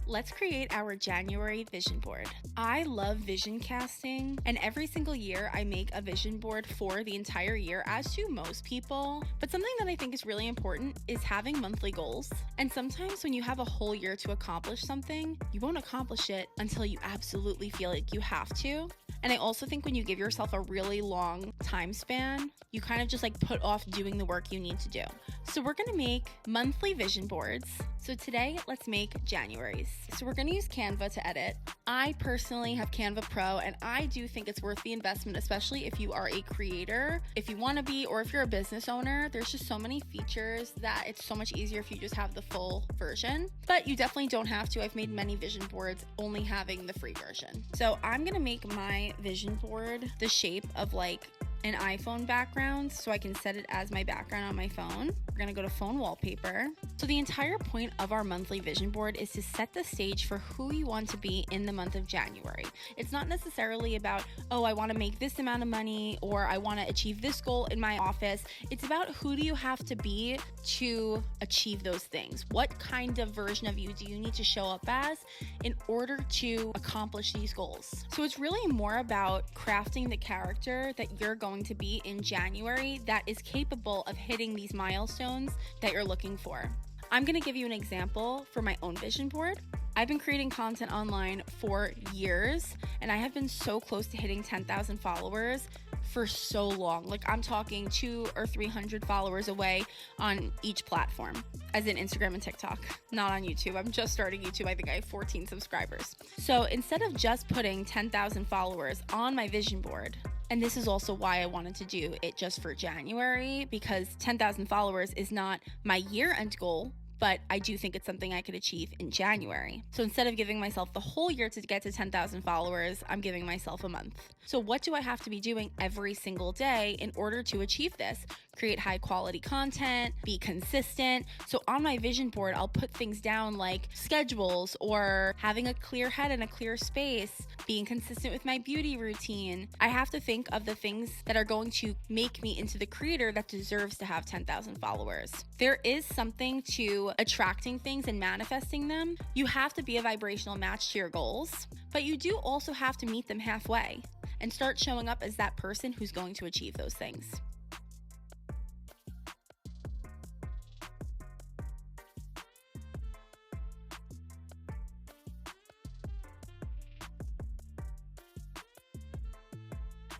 Let's create our January vision board. I love vision casting, and every single year I make a vision board for the entire year, as do most people. But something that I think is really important is having monthly goals. And sometimes when you have a whole year to accomplish something, you won't accomplish it until you absolutely feel like you have to. And I also think when you give yourself a really long time span, you kind of just like put off doing the work you need to do. So we're gonna make monthly vision boards. So today, let's make January's. So we're gonna use Canva to edit. I personally have Canva Pro, and I do think it's worth the investment, especially if you are a creator, if you wanna be, or if you're a business owner. There's just so many features that it's so much easier if you just have the full version. But you definitely don't have to. I've made many vision boards only having the free version. So I'm gonna make my vision board the shape of like an iPhone background, so I can set it as my background on my phone. We're gonna go to phone wallpaper. So the entire point of our monthly vision board is to set the stage for who you want to be in the month of January. It's not necessarily about, oh, I wanna make this amount of money, or I wanna achieve this goal in my office. It's about who do you have to be to achieve those things? What kind of version of you do you need to show up as in order to accomplish these goals? So it's really more about crafting the character that you're going to be in January that is capable of hitting these milestones that you're looking for. I'm going to give you an example for my own vision board. I've been creating content online for years, and I have been so close to hitting 10,000 followers for so long. Like I'm talking 200 or 300 followers away on each platform, as in Instagram and TikTok, not on YouTube. I'm just starting YouTube. I think I have 14 subscribers. So instead of just putting 10,000 followers on my vision board, and this is also why I wanted to do it just for January, because 10,000 followers is not my year-end goal, but I do think it's something I could achieve in January. So instead of giving myself the whole year to get to 10,000 followers, I'm giving myself a month. So what do I have to be doing every single day in order to achieve this? Create high quality content, be consistent. So on my vision board, I'll put things down like schedules or having a clear head and a clear space, being consistent with my beauty routine. I have to think of the things that are going to make me into the creator that deserves to have 10,000 followers. There is something to attracting things and manifesting them. You have to be a vibrational match to your goals, but you do also have to meet them halfway and start showing up as that person who's going to achieve those things.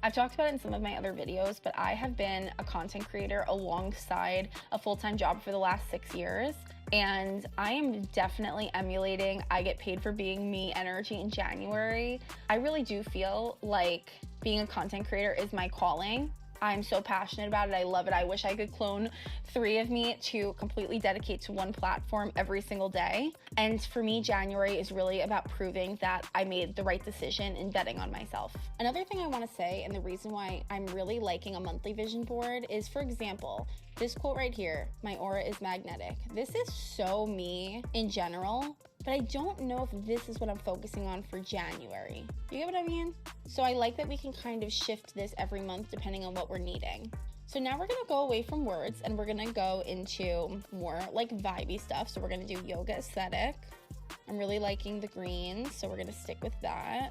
I've talked about it in some of my other videos, but I have been a content creator alongside a full-time job for the last 6 years. And I am definitely emulating I get paid for being me energy in January. I really do feel like being a content creator is my calling. I'm so passionate about it. I love it. I wish I could clone 3 of me to completely dedicate to one platform every single day. And for me, January is really about proving that I made the right decision in betting on myself. Another thing I want to say, and the reason why I'm really liking a monthly vision board is, for example, this quote right here, my aura is magnetic. This is so me in general, but I don't know if this is what I'm focusing on for January. You get what I mean? So I like that we can kind of shift this every month depending on what we're needing. So now we're gonna go away from words and we're gonna go into more like vibey stuff. So we're gonna do yoga aesthetic. I'm really liking the greens, so we're gonna stick with that.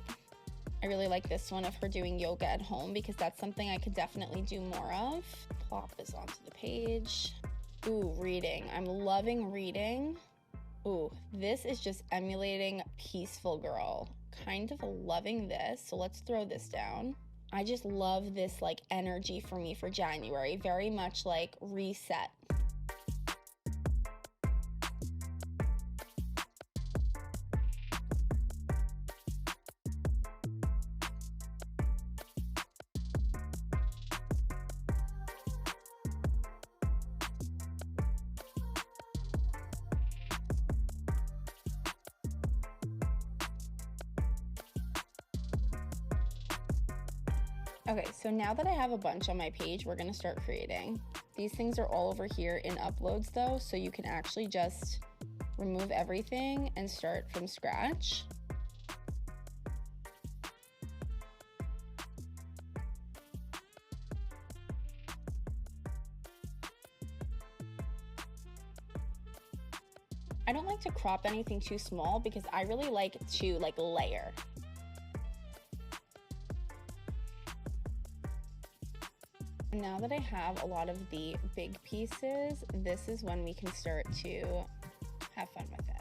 I really like this one of her doing yoga at home because that's something I could definitely do more of. Plop this onto the page. Ooh, reading. I'm loving reading. Ooh, this is just emulating Peaceful Girl. Kind of loving this, so let's throw this down. I just love this like energy for me for January, very much like reset. Okay, so now that I have a bunch on my page, we're gonna start creating. These things are all over here in uploads though, so you can actually just remove everything and start from scratch. I don't like to crop anything too small because I really like to layer. Now that I have a lot of the big pieces, this is when we can start to have fun with it.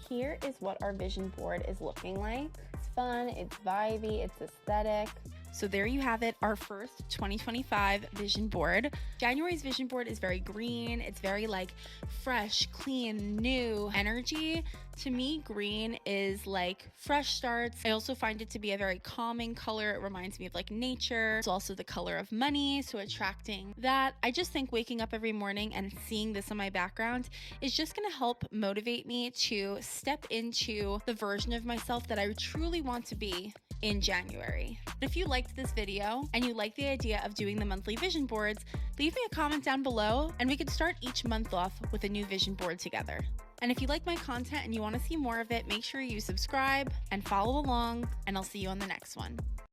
Here is what our vision board is looking like. It's fun, it's vibey, it's aesthetic. So there you have it, our first 2025 vision board. January's vision board is very green. It's very like fresh, clean, new energy. To me, green is like fresh starts. I also find it to be a very calming color. It reminds me of like nature. It's also the color of money, so attracting that. I just think waking up every morning and seeing this on my background is just gonna help motivate me to step into the version of myself that I truly want to be in January. If you liked this video and you like the idea of doing the monthly vision boards, leave me a comment down below and we could start each month off with a new vision board together. And if you like my content and you want to see more of it, make sure you subscribe and follow along, and I'll see you on the next one.